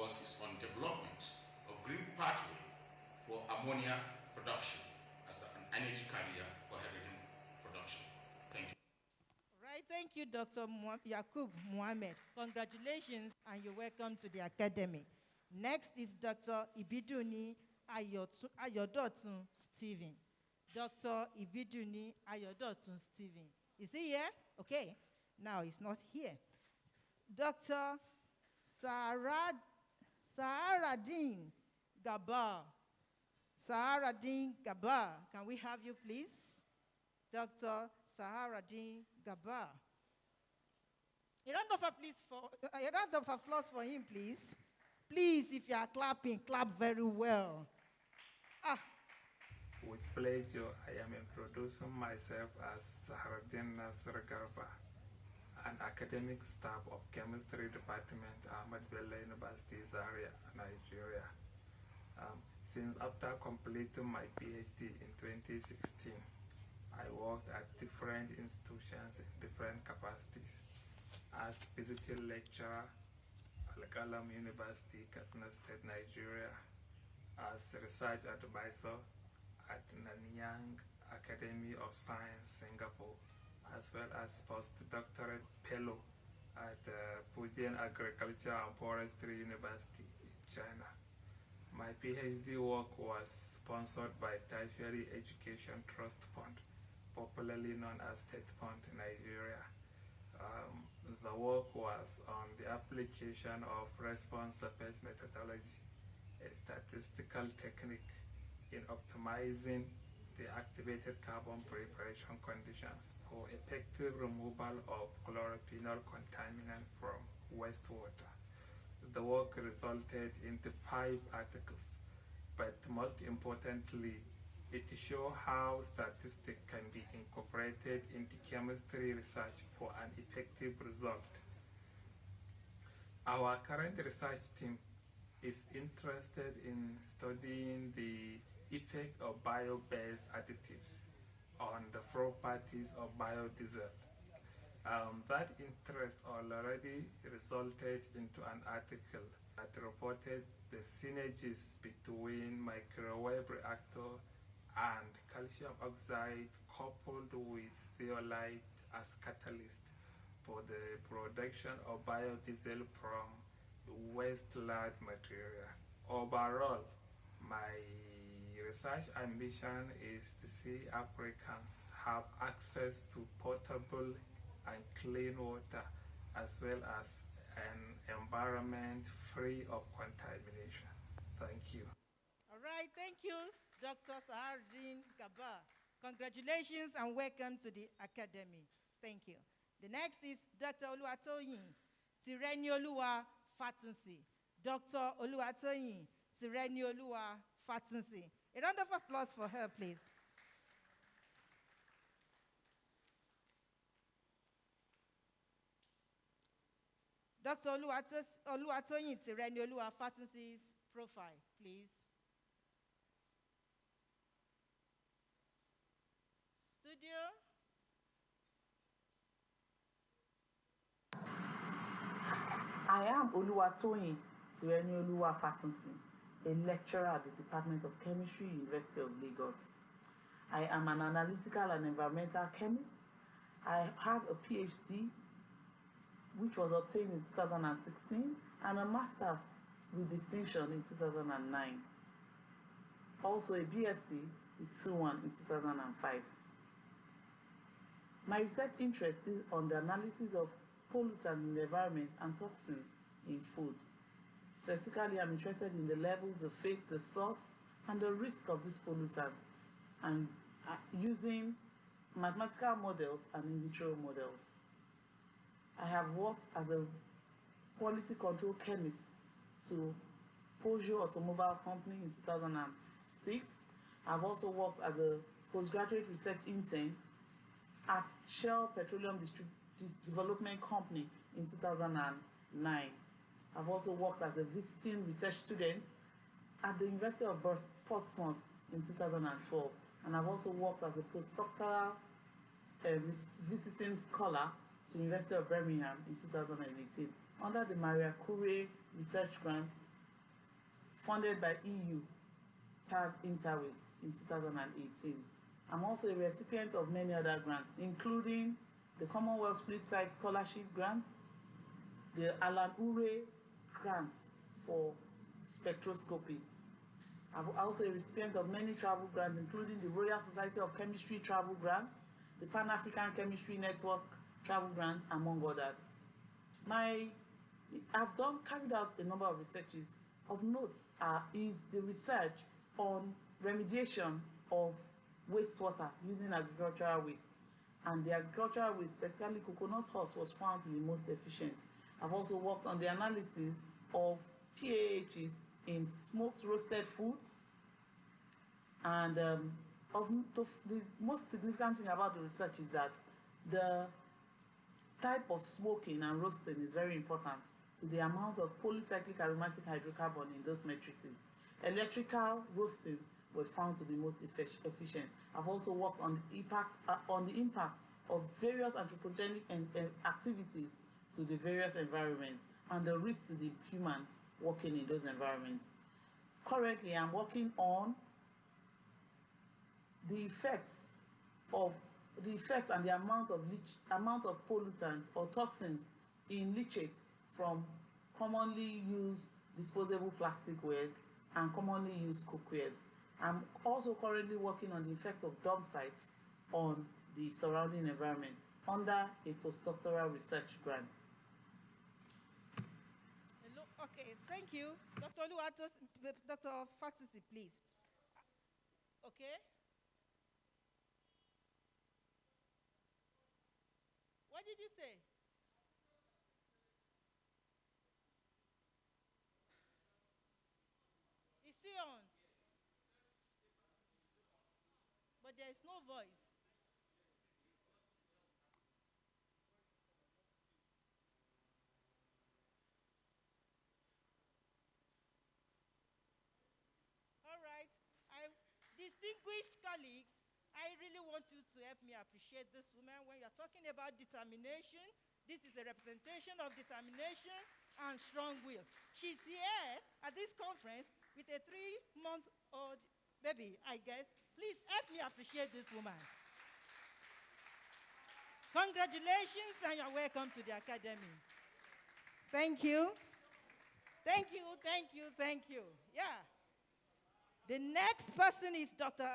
focuses on development of green pathway for ammonia production as an energy carrier for hydrogen production. Thank you. All right, thank you, Dr. Yakub Mohammed. Congratulations, and you're welcome to the academy. Next is Dr. Ibiduni Ayodotun Stephen. Dr. Ibiduni Ayodotun Stephen. Is he here? Okay. Now he's not here. Dr. Saharadin Gabar. Saharadin Gabar. Can we have you, please? Dr. Saharadin Gabar. A round of applause for him, please. Please, if you are clapping, clap very well. With pleasure, I am introducing myself as Saharadin Nasir Garba, an academic staff of Chemistry Department, Ahmad Bello University, Zaria, Nigeria. Since after completing my PhD in 2016, I worked at different institutions in different capacities as visiting lecturer at Al-Qalam University, Katsina State, Nigeria, as research advisor at Nanyang Academy of Science, Singapore, as well as postdoctoral fellow at Fujian Agriculture and Forestry University in China. My PhD work was sponsored by Tertiary Education Trust Fund, popularly known as State Fund in Nigeria. The work was on the application of response-based methodology, a statistical technique in optimizing the activated carbon preparation conditions for effective removal of chlorophenol contaminants from wastewater. The work resulted into 5 articles, but most importantly, it shows how statistics can be incorporated into chemistry research for an effective result. Our current research team is interested in studying the effect of bio-based additives on the properties of biodiesel. That interest already resulted into an article that reported the synergies between microwave reactor and calcium oxide coupled with zeolite as catalyst for the production of biodiesel from waste-lard material. Overall, my research ambition is to see Africans have access to potable and clean water, as well as an environment free of contamination. Thank you. All right, thank you, Dr. Saharadin Gabar. Congratulations and welcome to the academy. Thank you. The next is Dr. Oluwatoyin Tirenioluwa Fatunsi. Dr. Oluwatoyin Tirenioluwa Fatunsi. A round of applause for her, please. Dr. Oluwatoyin Tirenioluwa Fatunsi's profile, please. Studio. I am Oluwatoyin Tirenioluwa Fatunsi, a lecturer at the Department of Chemistry, University of Lagos. I am an analytical and environmental chemist. I have a PhD, which was obtained in 2016, and a master's with distinction in 2009. Also a BSc with 2-1 in 2005. My research interest is on the analysis of pollutants in the environment and toxins in food. Specifically, I'm interested in the levels, the fate, the source, and the risk of these pollutants, and using mathematical models and in vitro models. I have worked as a quality control chemist to Peugeot Automobile Company in 2006. I've also worked as a postgraduate research intern at Shell Petroleum Development Company in 2009. I've also worked as a visiting research student at the University of Portsmouth in 2012. And I've also worked as a postdoctoral visiting scholar to University of Birmingham in 2018 under the Maria Curie Research Grant funded by EU, tagged Interwaste in 2018. I'm also a recipient of many other grants, including the Commonwealth Split Site Scholarship Grant, the Alan Ure Grant for spectroscopy. I'm also a recipient of many travel grants, including the Royal Society of Chemistry Travel Grant, the Pan-African Chemistry Network Travel Grant, among others. I've carried out a number of researches. Of note is the research on remediation of wastewater using agricultural waste. And the agricultural waste, specifically coconut husk, was found to be most efficient. I've also worked on the analysis of PAHs in smoked roasted foods. And the most significant thing about the research is that the type of smoking and roasting is very important to the amount of polycyclic aromatic hydrocarbon in those matrices. Electrical roastings were found to be most efficient. I've also worked on the impact of various anthropogenic activities to the various environments and the risk to the humans working in those environments. Currently, I'm working on the effects and the amount of pollutants or toxins in leachates from commonly used disposable plasticwares and commonly used cookwares. I'm also currently working on the effect of dump sites on the surrounding environment under a postdoctoral research grant. Hello. Okay, thank you. Dr. Oluwatos, Dr. Fatisi, please. Okay. What did you say? It's still on. But there is no voice. All right. Distinguished colleagues, I really want you to help me appreciate this woman. When you're talking about determination, this is a representation of determination and strong will. She's here at this conference with a 3-month-old baby, I guess. Please help me appreciate this woman. Congratulations, and you're welcome to the Academy. Thank you. Thank you, thank you, thank you. Yeah. The next person is Dr.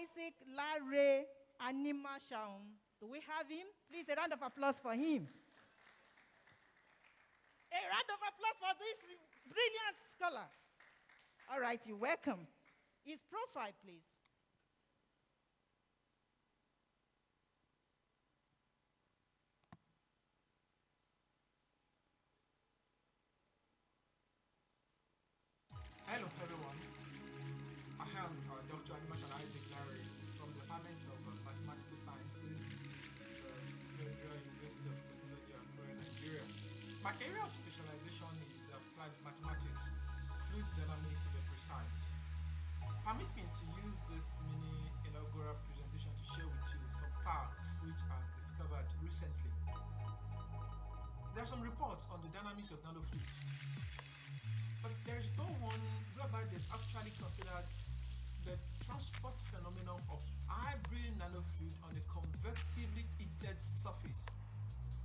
Isaac Larry Anima Shaun. Do we have him? Please, a round of applause for him. A round of applause for this brilliant scholar. All right, you're welcome. His profile, please. Hello, everyone. I am Dr. Animation Isaac Larry from the Department of Mathematical Sciences, the Federal University of Technology, Akure, Nigeria. My area of specialization is applied mathematics, fluid dynamics to be precise. Permit me to use this mini inaugural presentation to share with you some facts which I've discovered recently. There are some reports on the dynamics of nanofluids, but there is no one whereby they've actually considered the transport phenomenon of hybrid nanofluid on a convectively heated surface,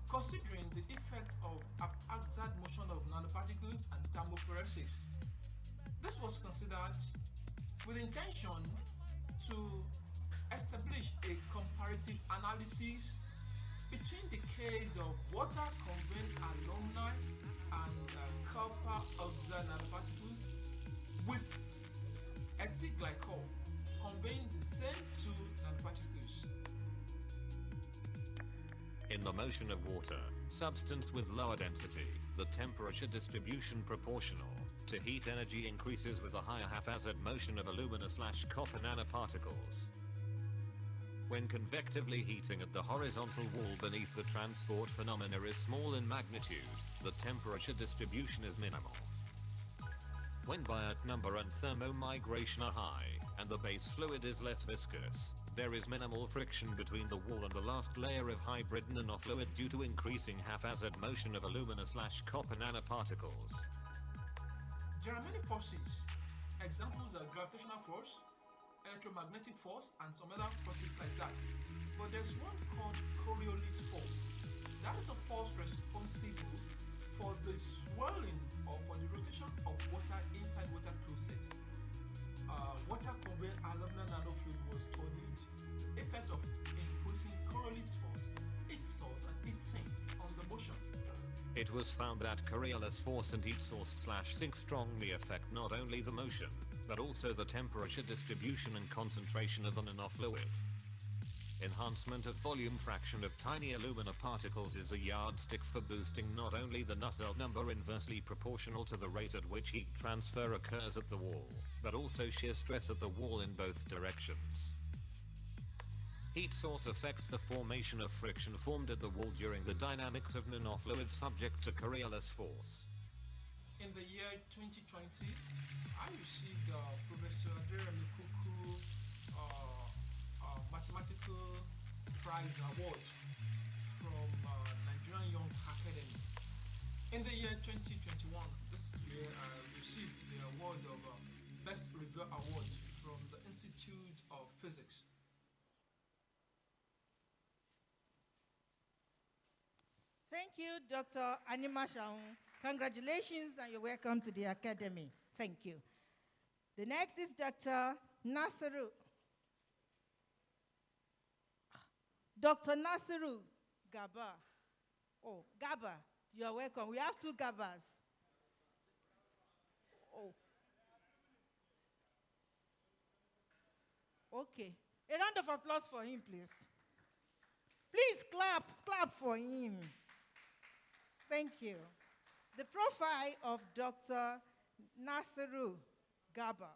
considering the effect of haphazard motion of nanoparticles and thermophoresis. This was considered with intention to establish a comparative analysis between the case of water conveying alumni and copper oxide nanoparticles with ethyl glycol conveying the same two nanoparticles. In the motion of water, substance with lower density, the temperature distribution proportional to heat energy increases with a higher haphazard motion of alumina/copper nanoparticles. When convectively heating at the horizontal wall beneath the transport phenomena is small in magnitude, the temperature distribution is minimal. When Biot number and thermomigration are high, and the base fluid is less viscous, there is minimal friction between the wall and the last layer of hybrid nanofluid due to increasing haphazard motion of alumina/copper nanoparticles. There are many forces. Examples are gravitational force, electromagnetic force, and some other forces like that. But there's one called Coriolis force. That is a force responsible for the swirling or for the rotation of water inside water closet. Water conveying aluminum nanofluid was studied. The effect of increasing Coriolis force, its source and its sink on the motion. It was found that Coriolis force and heat source / sink strongly affect not only the motion, but also the temperature distribution and concentration of the nanofluid. Enhancement of volume fraction of tiny alumina particles is a yardstick for boosting not only the Nusselt number inversely proportional to the rate at which heat transfer occurs at the wall, but also shear stress at the wall in both directions. Heat source affects the formation of friction formed at the wall during the dynamics of nanofluid subject to Coriolis force. In the year 2020, I received Professor Aderemi Kuku Mathematical Prize Award from Nigerian Young Academy. In the year 2021, this year I received the award of Best Review Award from the Institute of Physics. Thank you, Dr. Anima Shaun. Congratulations and you're welcome to the Academy. Thank you. The next is Dr. Nasiru. Dr. Nasiru Gaba. Oh, Gaba, you are welcome. We have two Gabas. Oh. Okay. A round of applause for him, please. Please clap for him. Thank you. The profile of Dr. Nasiru Gaba.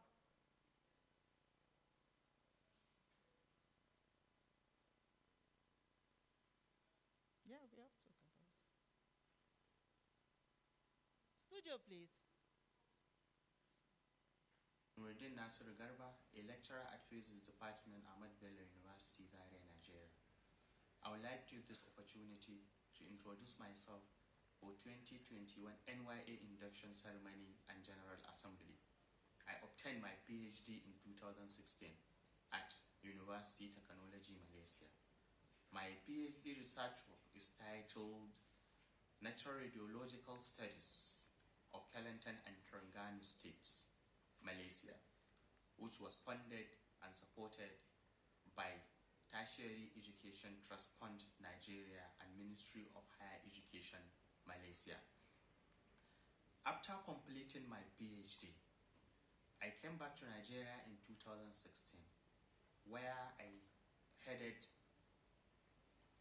Yeah, we have two Gabas. Studio, please. Nuruddin Nasir Garba, a lecturer at Physics Department, Ahmad Bello University, Zaria, Nigeria. I would like to use this opportunity to introduce myself for 2021 NYA induction ceremony and general assembly. I obtained my PhD in 2016 at University Technology, Malaysia. My PhD research work is titled Natural Radiological Studies of Kelantan and Terengganu States, Malaysia, which was funded and supported by Tertiary Education Trust Fund Nigeria and Ministry of Higher Education Malaysia. After completing my PhD, I came back to Nigeria in 2016, where I headed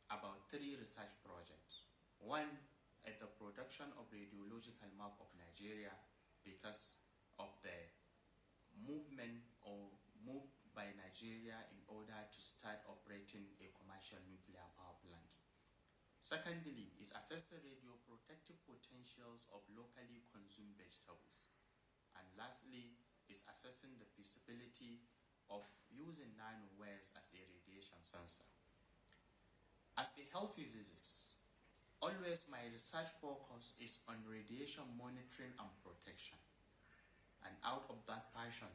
about 3 research projects. One at the production of radiological map of Nigeria because of the movement or move by Nigeria in order to start operating a commercial nuclear power plant. Secondly, is assessing radioprotective potentials of locally consumed vegetables. And lastly, is assessing the feasibility of using nanowires as a radiation sensor. As a health physicist, always my research focus is on radiation monitoring and protection. And out of that passion,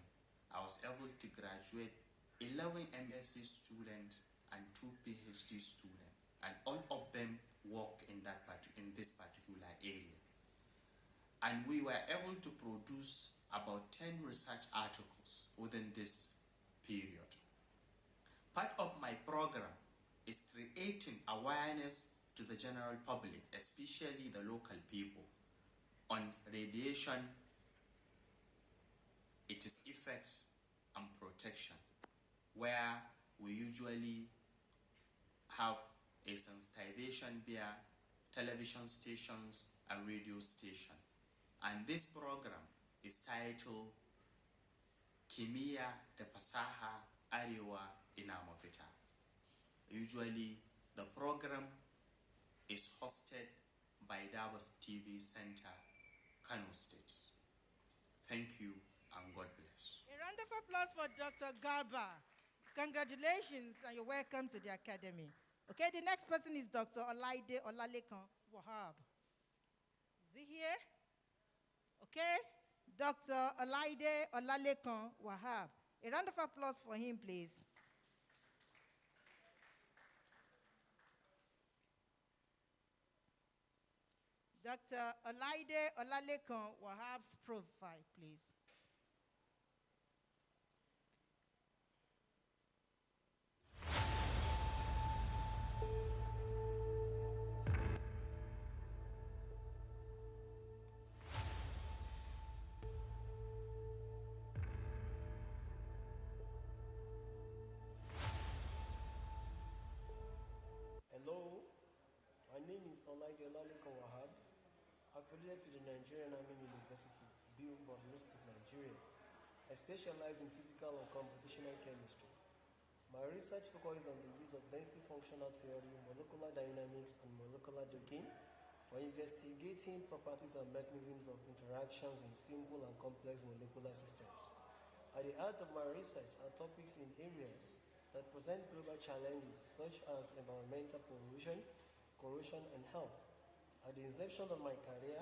I was able to graduate 11 MSc students and 2 PhD students, and all of them work in this particular area. And we were able to produce about 10 research articles within this period. Part of my program is creating awareness to the general public, especially the local people, on radiation, its effects and protection, where we usually have a sensitization via television stations and radio stations. And this program is titled Kimia de Pasaha Arewa Inamafita. Usually the program is hosted by Davos TV Center, Kano State. Thank you and God bless. A round of applause for Dr. Garba. Congratulations and you're welcome to the Academy. Okay, the next person is Dr. Olaide Olalekan Wahab. Is he here? Okay, Dr. Olaide Olalekan Wahab. A round of applause for him, please. Dr. Olaide Olalekan Wahab's profile, please. Hello, my name is Olaide Olalekan Wahab, affiliated to the Nigerian Army University, Bill Borno State, Nigeria. I specialize in physical and computational chemistry. My research focuses on the use of density functional theory, molecular dynamics, and molecular docking for investigating properties and mechanisms of interactions in simple and complex molecular systems. At the heart of my research are topics in areas that present global challenges such as environmental pollution, corrosion, and health. At the inception of my career,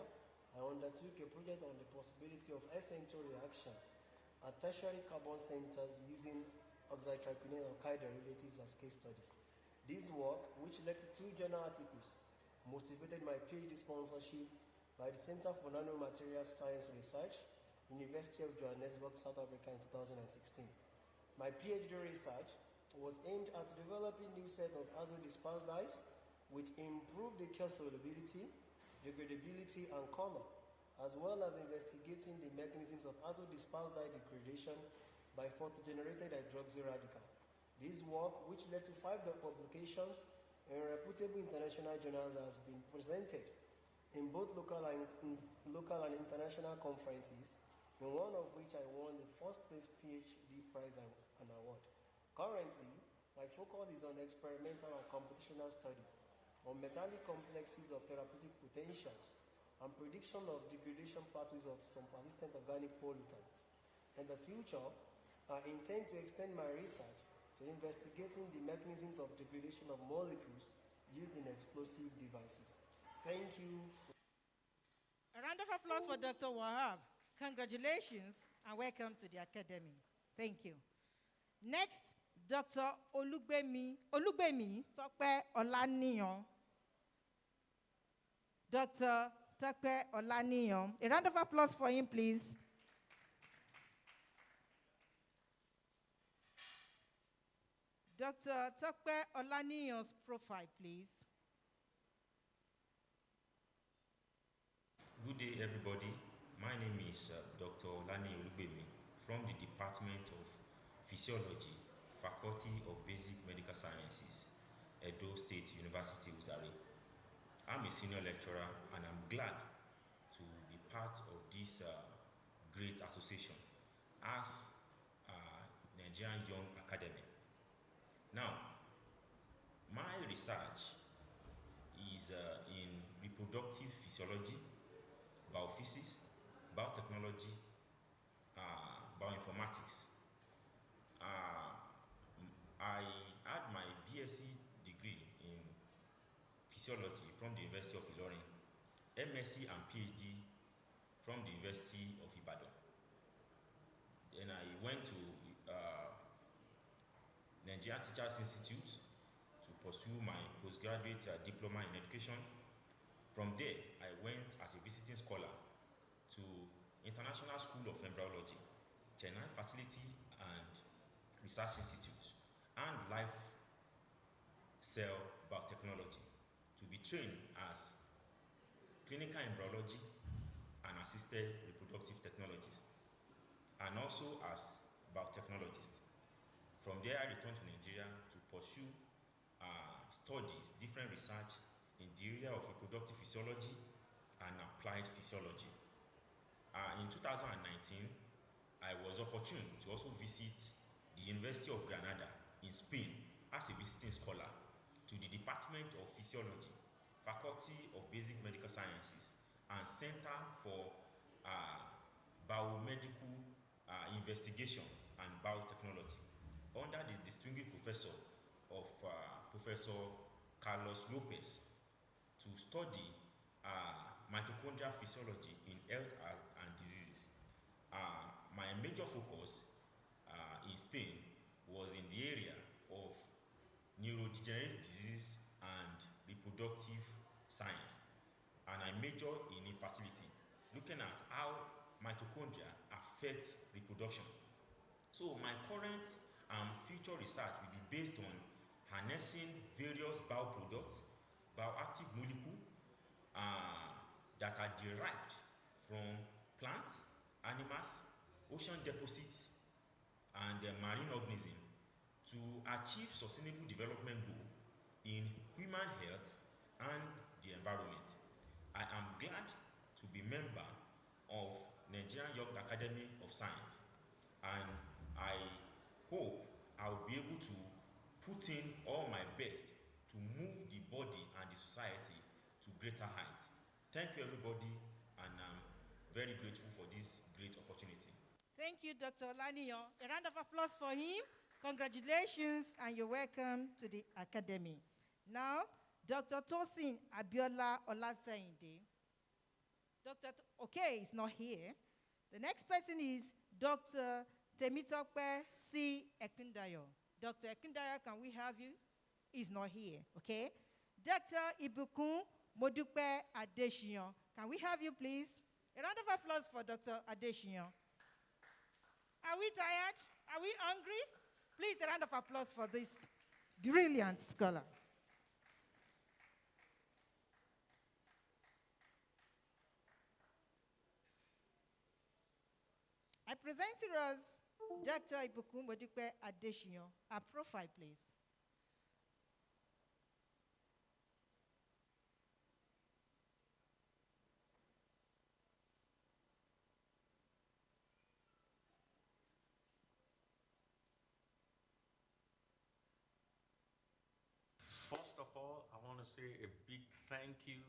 I undertook a project on the possibility of essential reactions at tertiary carbon centers using oxytrichonyl alkyl derivatives as case studies. This work, which led to 2 journal articles, motivated my PhD sponsorship by the Center for Nanomaterials Science Research, University of Johannesburg, South Africa in 2016. My PhD research was aimed at developing new set of azo-dispersed dyes which improve the care solubility, degradability, and color, as well as investigating the mechanisms of azo-dispersed dye degradation by photogenerated hydroxy radical. This work, which led to 5 publications in reputable international journals, has been presented in both local and international conferences, in one of which I won the first place PhD prize and award. Currently, my focus is on experimental and computational studies on metallic complexes of therapeutic potentials and prediction of degradation pathways of some persistent organic pollutants. In the future, I intend to extend my research to investigating the mechanisms of degradation of molecules used in explosive devices. Thank you. A round of applause for Dr. Wahab. Congratulations and welcome to the Academy. Thank you. Next, Dr. Olugbemi Tope Olaniyan. Dr. Tope Olaniyan. A round of applause for him, please. Dr. Tope Olaniyan's profile, please. Good day, everybody. My name is Dr. Olani Olugbemi from the Department of Physiology, Faculty of Basic Medical Sciences, Edo State University, Uzare. I'm a senior lecturer and I'm glad to be part of this great association as Nigerian Young Academy. Now, my research is in reproductive physiology, biophysics, biotechnology, bioinformatics. I had my BSc degree in physiology from the University of Ilorin, MSc and PhD from the University of Ibadan. Then I went to Nigerian Teachers Institute to pursue my postgraduate diploma in education. From there, I went as a visiting scholar to International School of Embryology, Chennai Fertility and Research Institute, and Life Cell Biotechnology to be trained as clinical embryology and assisted reproductive technologies, and also as biotechnologist. From there, I returned to Nigeria to pursue studies, different research in the area of reproductive physiology and applied physiology. In 2019, I was opportune to also visit the University of Granada in Spain as a visiting scholar to the Department of Physiology, Faculty of Basic Medical Sciences, and Center for Biomedical Investigation and Biotechnology, under the distinguished professor of Professor Carlos Lopez, to study mitochondrial physiology in health and diseases. My major focus in Spain was in the area of neurodegenerative disease and reproductive science, and I majored in infertility, looking at how mitochondria affect reproduction. So my current and future research will be based on harnessing various bioproducts, bioactive molecules that are derived from plants, animals, ocean deposits, and marine organisms to achieve sustainable development goal in human health and the environment. I am glad to be member of Nigerian Young Academy of Science, and I hope I will be able to put in all my best to move the body and the society to greater height. Thank you everybody, and I'm very grateful for this great opportunity. Thank you, Dr. Olaniyan. A round of applause for him. Congratulations, and you're welcome to the Academy. Now, Dr. Tosin Abiola Olaseyinde. Okay, is not here. The next person is Dr. Temitope C. Ekundayo. Dr. Ekundayo, can we have you? He's not here, okay? Dr. Ibukun Modupe Adeshiyan. Can we have you, please? A round of applause for Dr. Adeshiyan. Are we tired? Are we hungry? Please, a round of applause for this brilliant scholar. I present to us Dr. Ibukun Modupe Adeshiyan. A profile, please. First of all, I want to say a big thank you.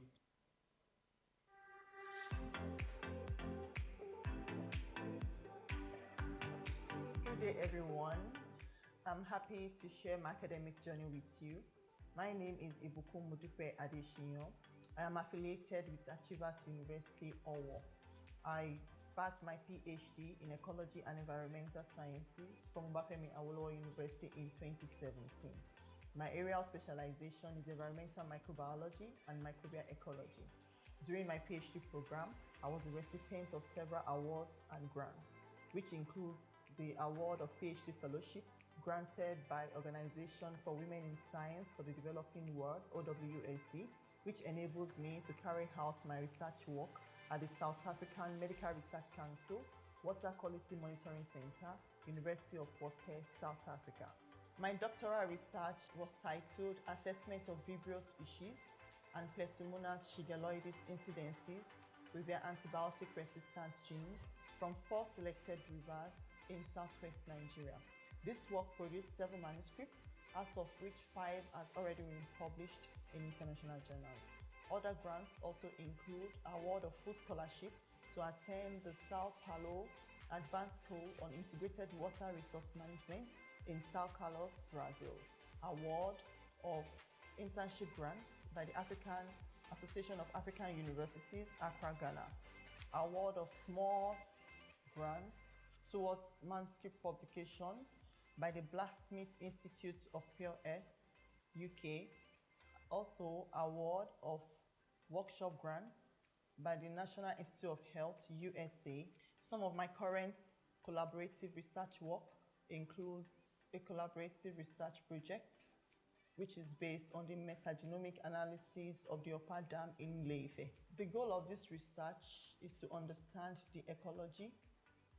Good day, everyone. I'm happy to share my academic journey with you. My name is Ibukun Modupe Adeshiyan. I am affiliated with Achievers University, Owo. I backed my PhD in Ecology and Environmental Sciences from Obafemi Awolowo University in 2017. My area of specialization is environmental microbiology and microbial ecology. During my PhD program, I was the recipient of several awards and grants, which includes the Award of PhD Fellowship granted by Organization for Women in Science for the Developing World, OWSD, which enables me to carry out my research work at the South African Medical Research Council, Water Quality Monitoring Center, University of Fort Hare, South Africa. My doctoral research was titled Assessment of Vibrio Species and Plasmonas shigelloides incidences with their antibiotic resistance genes from 4 selected rivers in southwest Nigeria. This work produced 7 manuscripts, out of which 5 has already been published in international journals. Other grants also include Award of Full Scholarship to attend the Sao Paulo Advanced School on Integrated Water Resource Management in Sao Carlos, Brazil. Award of Internship Grants by the African Association of African Universities, Accra, Ghana. Award of Small Grants towards manuscript publication by the Blastsmith Institute of Pure Earth, UK. Also, award of workshop grants by the National Institute of Health, USA. Some of my current collaborative research work includes a collaborative research project, which is based on the metagenomic analysis of the Upper Dam in Ile-Ife. The goal of this research is to understand the ecology,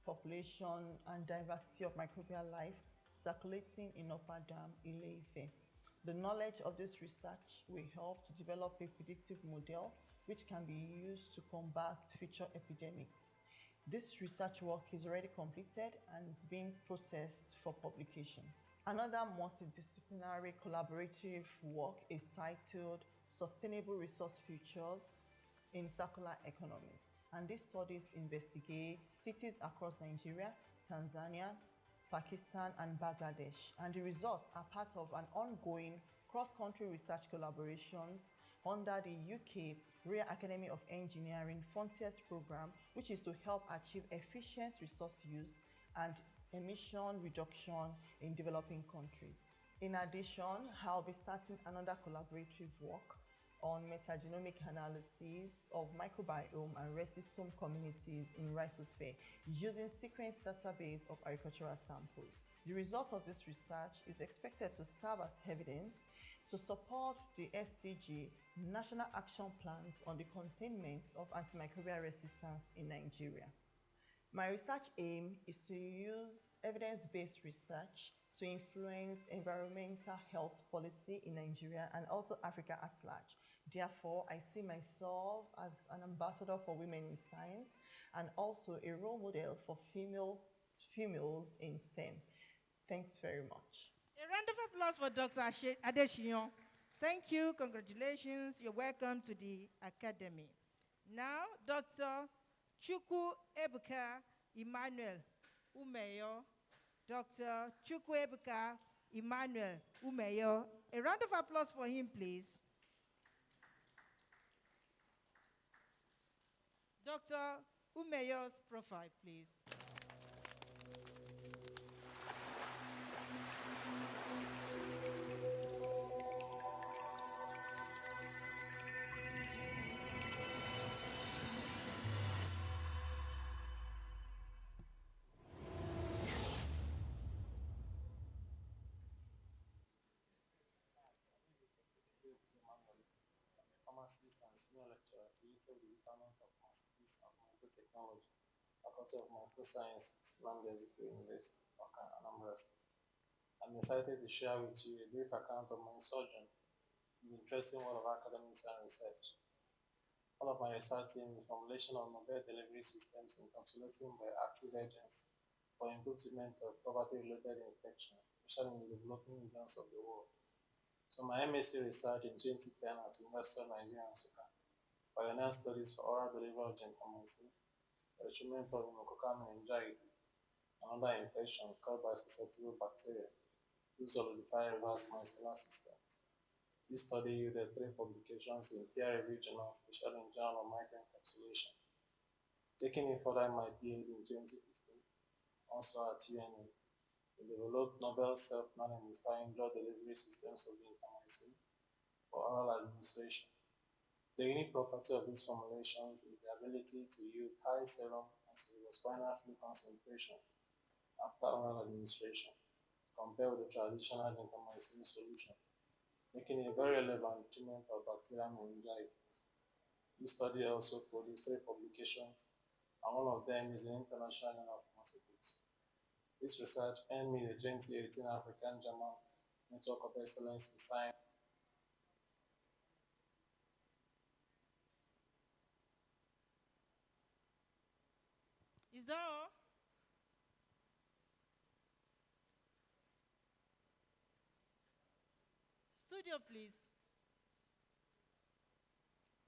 population, and diversity of microbial life circulating in Upper Dam, Ile-Ife. The knowledge of this research will help to develop a predictive model which can be used to combat future epidemics. This research work is already completed and is being processed for publication. Another multidisciplinary collaborative work is titled Sustainable Resource Futures in Circular Economies, and these studies investigate cities across Nigeria, Tanzania, Pakistan, and Bangladesh, and the results are part of an ongoing cross-country research collaborations under the UK Royal Academy of Engineering Frontiers Program, which is to help achieve efficient resource use and emission reduction in developing countries. In addition, I'll be starting another collaborative work on metagenomic analysis of microbiome and resistome communities in rhizosphere using sequence database of agricultural samples. The result of this research is expected to serve as evidence to support the SDG National Action Plans on the containment of antimicrobial resistance in Nigeria. My research aim is to use evidence-based research to influence environmental health policy in Nigeria and also Africa at large. Therefore, I see myself as an ambassador for women in science and also a role model for females in STEM. Thanks very much. A round of applause for Dr. Adeshion. Thank you, congratulations, you're welcome to the Academy. Now, Dr. Chukwu Ebuka Emmanuel Umeyo. Dr. Chukwu Ebuka Emmanuel Umeyo. A round of applause for him, please. Dr. Umeyo's profile, please. Pharmacist and senior lecturer created the Department of Pharmaceutics and Microtechnology, Faculty of Microsciences, Lambezico University, Oka, Anambra State. I'm excited to share with you a brief account of my sojourn in the interesting world of academics and research. All of my research in the formulation of mobile delivery systems encapsulating bioactive agents for improvement of poverty-related infections, especially in the developing regions of the world. So my MSc research in 2010 at University of Nigeria in Nsukka, pioneer studies for oral delivery of gentamicin, for the treatment of pneumococcal meningitis, and other infections caused by susceptible bacteria, through solidified reverse micellar systems. This study yielded 3 publications in peer-reviewed journals, especially in Journal of Microencapsulation. Taking it further in my PhD in 2015, also at UNA, we developed novel self-non-inspiring drug delivery systems of gentamicin for oral administration. The unique property of these formulations is the ability to yield high serum and cerebrospinal fluid concentrations after oral administration, compared with the traditional gentamicin solution, making it a very relevant treatment of bacterial meningitis. This study also produced 3 publications, and one of them is in International Journal of Pharmaceutics. This research earned me the 2018 African German Network of Excellence in Science. Is that all? Studio, please.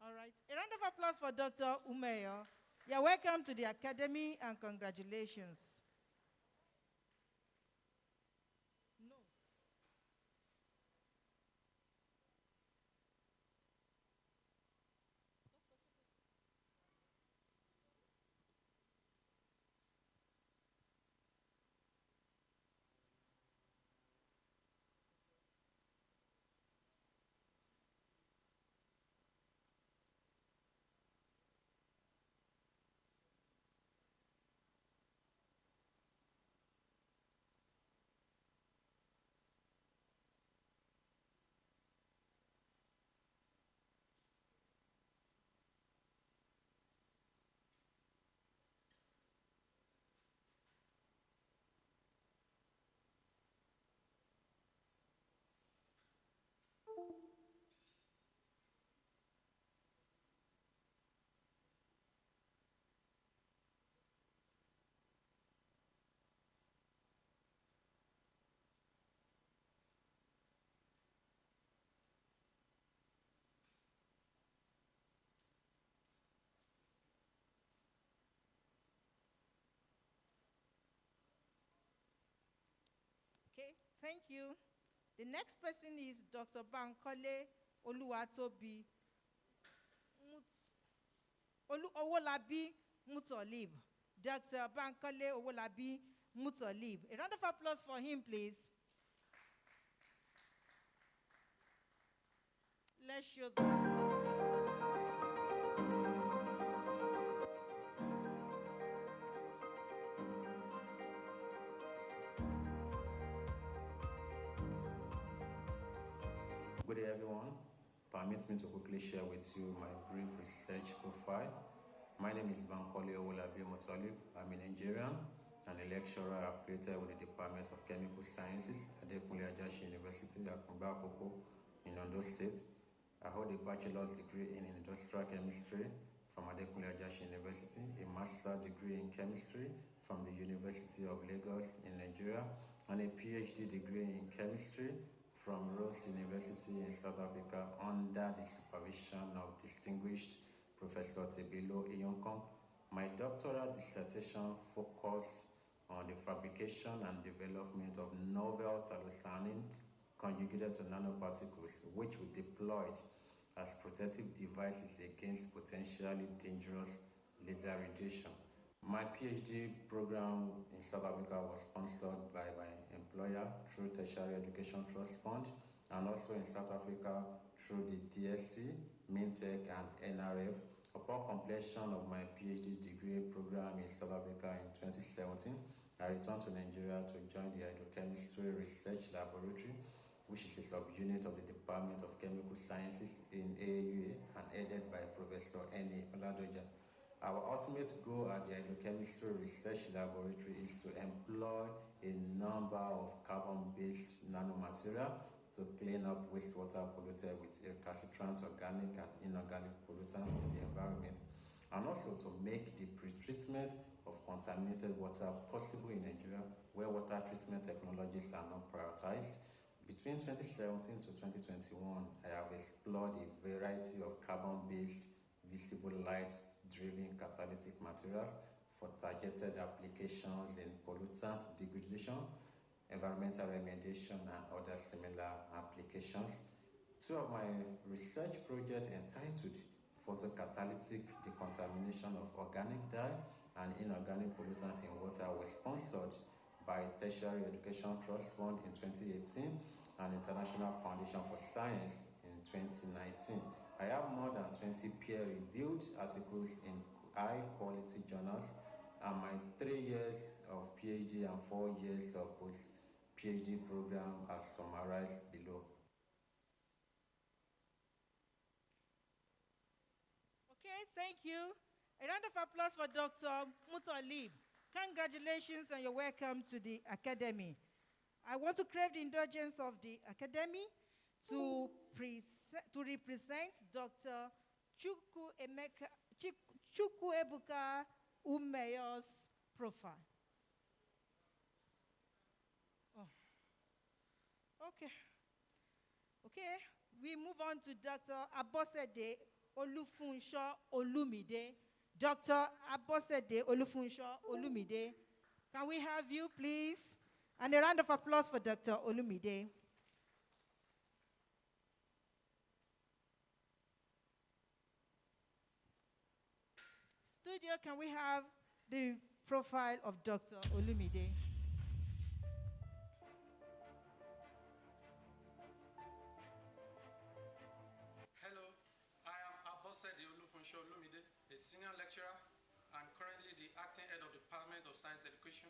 All right. A round of applause for Dr. Umeyo. You're welcome to the Academy and congratulations. No. Okay, thank you. The next person is Dr. Bankole Oluwatobi Owolabi Mutolib. Dr. Bankole Owolabi Mutolib. A round of applause for him, please. Let's show that. Good day, everyone. Permit me to quickly share with you my brief research profile. My name is Bankole Owolabi Mutolib. I'm a Nigerian and a lecturer affiliated with the Department of Chemical Sciences at Adekunle Ajashi University, Akunba Akoko in Ondo State. I hold a bachelor's degree in industrial chemistry from Adekunle Ajashi University, a master's degree in chemistry from the University of Lagos in Nigeria, and a PhD degree in chemistry from Rhodes University in South Africa under the supervision of distinguished Professor Tebelo Iyonkong. My doctoral dissertation focused on the fabrication and development of novel tyrosine conjugated to nanoparticles, which were deployed as protective devices against potentially dangerous laser radiation. My PhD program in South Africa was sponsored by my employer through Tertiary Education Trust Fund, and also in South Africa through the DSC, Mintech, and NRF. Upon completion of my PhD degree program in South Africa in 2017, I returned to Nigeria to join the Hydrochemistry Research Laboratory, which is a subunit of the Department of Chemical Sciences in AUA and headed by Professor Eni Oladoja. Our ultimate goal at the Hydrochemistry Research Laboratory is to employ a number of carbon-based nanomaterial to clean up wastewater polluted with recalcitrant organic and inorganic pollutants in the environment, and also to make the pretreatment of contaminated water possible in Nigeria, where water treatment technologies are not prioritized. Between 2017 to 2021, I have explored a variety of carbon-based visible light-driven catalytic materials for targeted applications in pollutant degradation, environmental remediation, and other similar applications. Two of my research projects entitled Photocatalytic Decontamination of Organic Dye and Inorganic Pollutants in Water were sponsored by Tertiary Education Trust Fund in 2018 and International Foundation for Science in 2019. I have more than 20 peer-reviewed articles in high-quality journals, and my 3 years of PhD and 4 years of post-PhD program are summarized below. Okay, thank you. A round of applause for Dr. Mutolib. Congratulations and you're welcome to the Academy. I want to crave the indulgence of the Academy to represent Dr. Chukwuebuka Umeyo's profile. Oh. Okay, we move on to Dr. Abosede Olufunsho Olumide. Dr. Abosede Olufunsho Olumide, can we have you, please? And a round of applause for Dr. Olumide. Studio, can we have the profile of Dr. Olumide? Hello, I am Abosede Olufunsho Olumide, a senior lecturer and currently the acting head of the Department of Science Education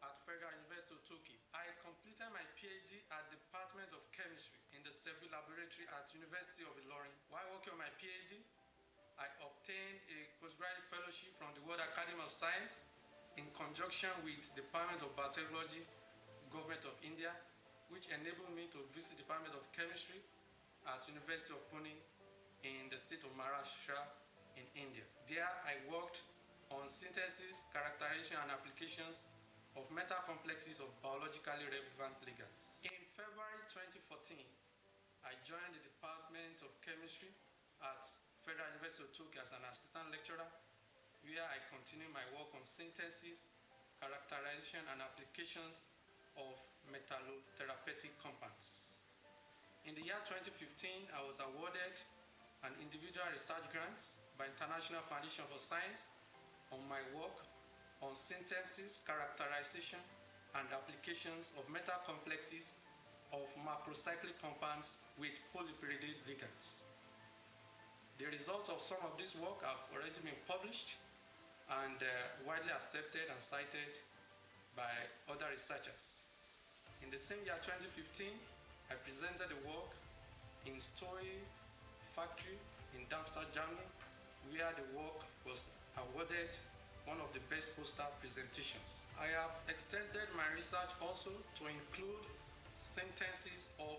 at Federal University of Turkey. I completed my PhD at the Department of Chemistry in the Stable Laboratory at University of Ilorin. While working on my PhD, I obtained a postgraduate fellowship from the World Academy of Science in conjunction with the Department of Biotechnology, Government of India, which enabled me to visit the Department of Chemistry at University of Pune in the state of Maharashtra in India. There I worked on synthesis, characterization, and applications of metal complexes of biologically relevant ligands. In February 2014, I joined the Department of Chemistry at Federal University of Turkey as an assistant lecturer, where I continue my work on synthesis, characterization, and applications of metallotherapeutic compounds. In the year 2015, I was awarded an individual research grant by International Foundation for Science on my work on synthesis, characterization, and applications of metal complexes of macrocyclic compounds with polypyridine ligands. The results of some of this work have already been published and widely accepted and cited by other researchers. In the same year, 2015, I presented the work in Stoy factory in Darmstadt, Germany, where the work was awarded one of the best poster presentations. I have extended my research also to include synthesis of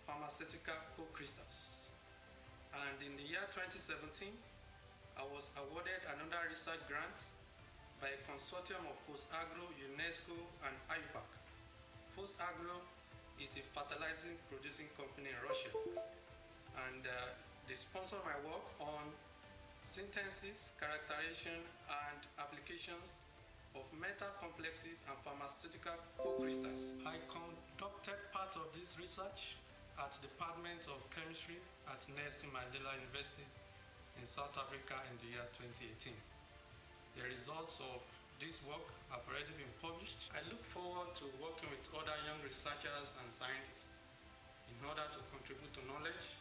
pharmaceutical co-crystals. And in the year 2017, I was awarded another research grant by a consortium of FOSAGRO, UNESCO, and IUPAC. FOSAGRO is a fertilizing producing company in Russia, and they sponsor my work on synthesis, characterization, and applications of metal complexes and pharmaceutical co-crystals. I conducted part of this research at the Department of Chemistry at Nelson Mandela University in South Africa in the year 2018. The results of this work have already been published. I look forward to working with other young researchers and scientists in order to contribute to knowledge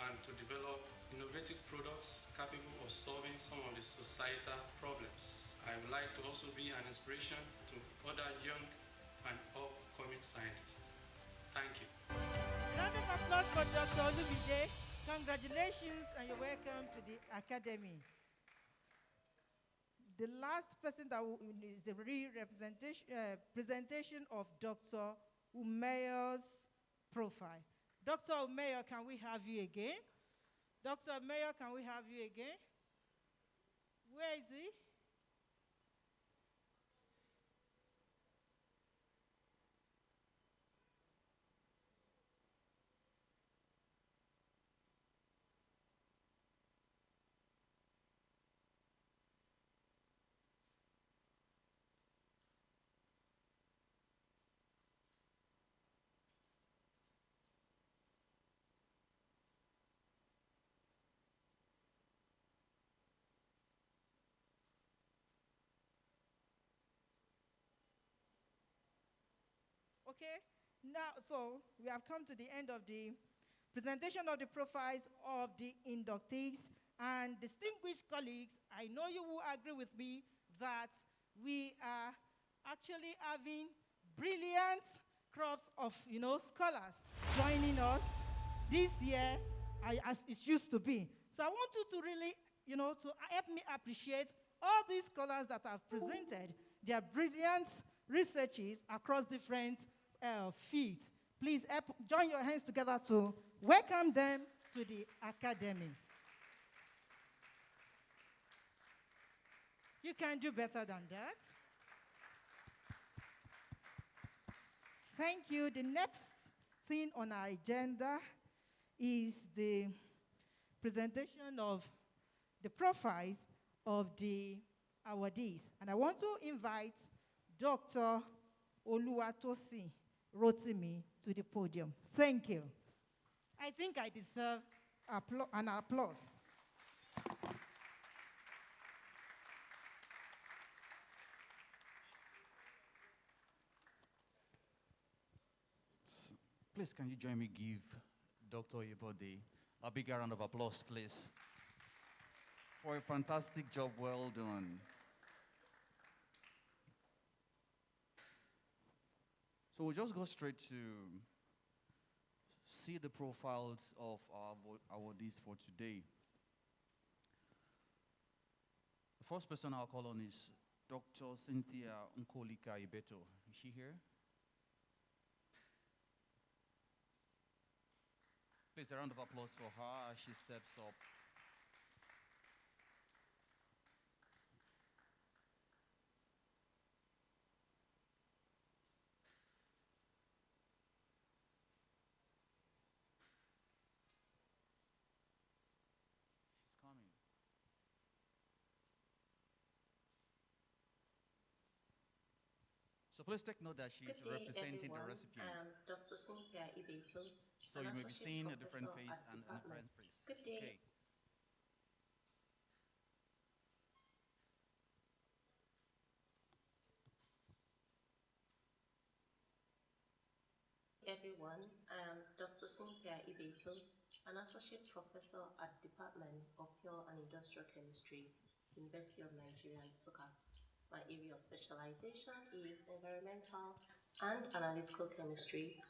and to develop innovative products capable of solving some of the societal problems. I would like to also be an inspiration to other young and upcoming scientists. Thank you. Round of applause for Dr. Olumide. Congratulations and you're welcome to the Academy. The last person that is the presentation of Dr. Umeyo's profile. Dr. Umeyo, can we have you again? Dr. Umeyo, can we have you again? Where is he? Okay, now, so we have come to the end of the presentation of the profiles of the inductees. And distinguished colleagues, I know you will agree with me that we are actually having brilliant crops of, scholars joining us this year as it used to be. So I want you to really, to help me appreciate all these scholars that have presented their brilliant researches across different fields. Please join your hands together to welcome them to the Academy. You can do better than that. Thank you. The next thing on our agenda is the presentation of the profiles of the awardees. And I want to invite Dr. Oluwatosin Rotimi to the podium. Thank you. I think I deserve an applause. Please, can you join me give Dr. Ibode a bigger round of applause, please, for a fantastic job well done. So we'll just go straight to see the profiles of our awardees for today. The first person I'll call on is Dr. Cynthia Nkolika Ibeto. Is she here? Please, a round of applause for her as she steps up. She's coming. So please take note that she is representing the recipient. Dr. Cynthia Ibeto. So you may be seeing a different face and a different face. Good day. Okay. everyone. I am Dr. Cynthia Ibeto, an associate professor at the Department of Pure and Industrial Chemistry, University of Nigeria, Nsukka. My area of specialization is environmental and analytical chemistry,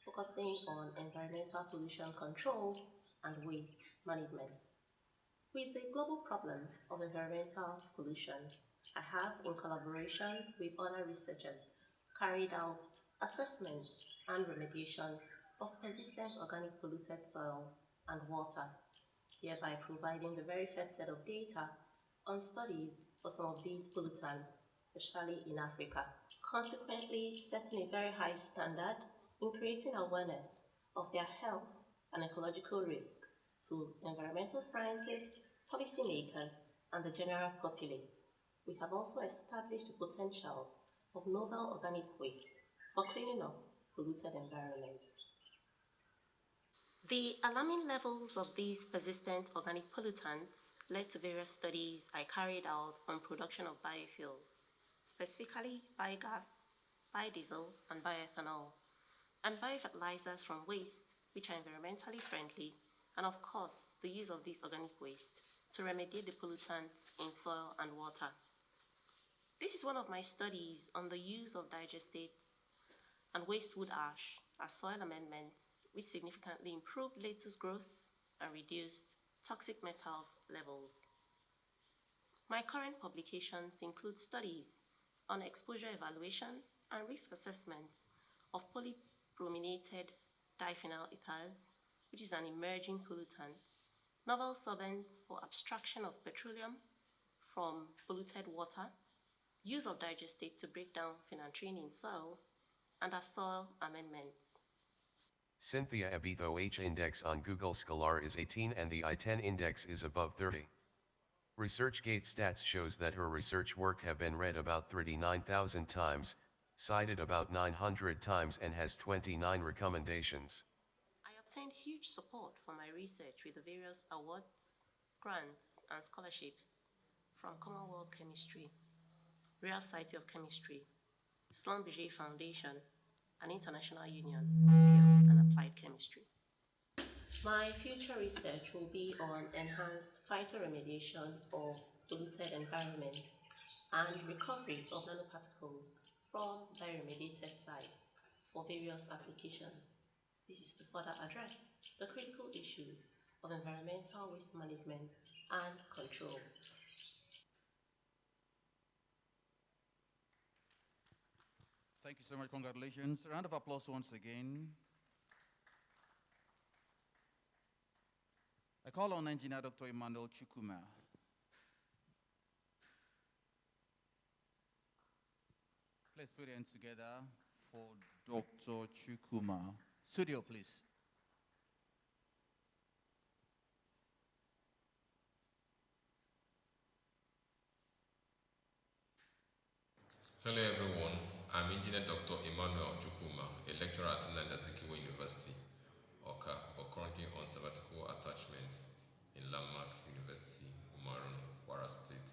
focusing on environmental pollution control and waste management. With the global problem of environmental pollution, I have, in collaboration with other researchers, carried out assessment and remediation of persistent organic polluted soil and water, thereby providing the very first set of data on studies for some of these pollutants, especially in Africa. Consequently, setting a very high standard in creating awareness of their health and ecological risk to environmental scientists, policymakers, and the general populace. We have also established the potentials of novel organic waste for cleaning up polluted environments. The alarming levels of these persistent organic pollutants led to various studies I carried out on production of biofuels, specifically biogas, biodiesel, and bioethanol, and biofertilizers from waste which are environmentally friendly, and of course, the use of this organic waste to remediate the pollutants in soil and water. This is one of my studies on the use of digestates and waste wood ash as soil amendments, which significantly improved lettuce growth and reduced toxic metals levels. My current publications include studies on exposure evaluation and risk assessment of polybrominated diphenyl ethers, which is an emerging pollutant, novel solvents for abstraction of petroleum from polluted water, use of digestate to break down phenanthrene in soil, and as soil amendments. Cynthia Abitho H index on Google Scholar is 18 and the I10 index is above 30. ResearchGate stats shows that her research work have been read about 39,000 times, cited about 900 times and has 29 recommendations. I obtained huge support for my research with the various awards, grants, and scholarships from Commonwealth Chemistry, Royal Society of Chemistry, Schlumberger Foundation, and International Union of Pure and Applied Chemistry. My future research will be on enhanced phytoremediation of polluted environments and recovery of nanoparticles from bioremediated sites for various applications. This is to further address the critical issues of environmental waste management and control. Thank you so much. Congratulations. A round of applause once again. I call on Engineer Dr. Emmanuel Chukwuma. Let's put your hands together for Dr. Chukwuma. Studio, please. Hello everyone, I'm Engineer Dr. Emmanuel Chukwuma, a lecturer at Nanda-Azikiwe University, Oka, but currently on sabbatical attachment in Landmark University, Umaran, Kwara State.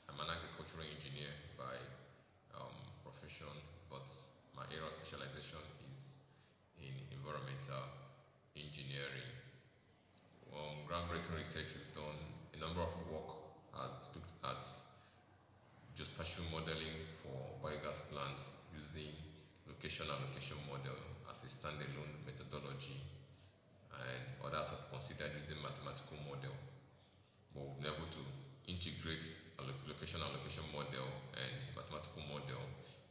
I'm an agricultural engineer by profession, but my area of specialization is in environmental engineering. Groundbreaking research we've done, a number of work has looked at geospatial modeling for biogas plants using location allocation model as a standalone methodology, and others have considered using mathematical model. But we've been able to integrate a location allocation model and mathematical model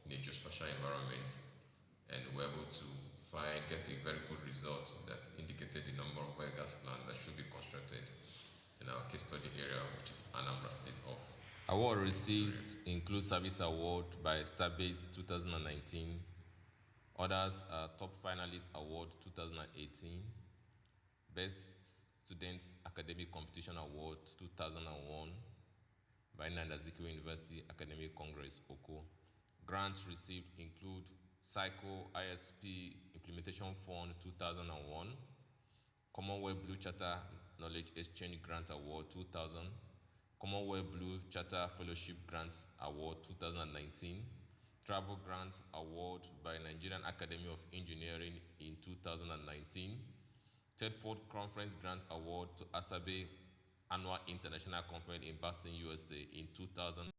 in a geospatial environment, and we're able to get a very good result that indicated the number of biogas plants that should be constructed in our case study area, which is Anambra State of. Award received include Service Award by Sabase 2019. Others are Top Finalist Award 2018, Best Students Academic Competition Award 2001 by Nanda-Azikiwe University Academic Congress, Oko. Grants received include Psycho ISP Implementation Fund 2001, Commonwealth Blue Charter Knowledge Exchange Grant Award 2000, Commonwealth Blue Charter Fellowship Grants Award 2019, Travel Grant Award by Nigerian Academy of Engineering in 2019, Tedford Conference Grant Award to Asabe Annual International Conference in Boston, USA in 2000.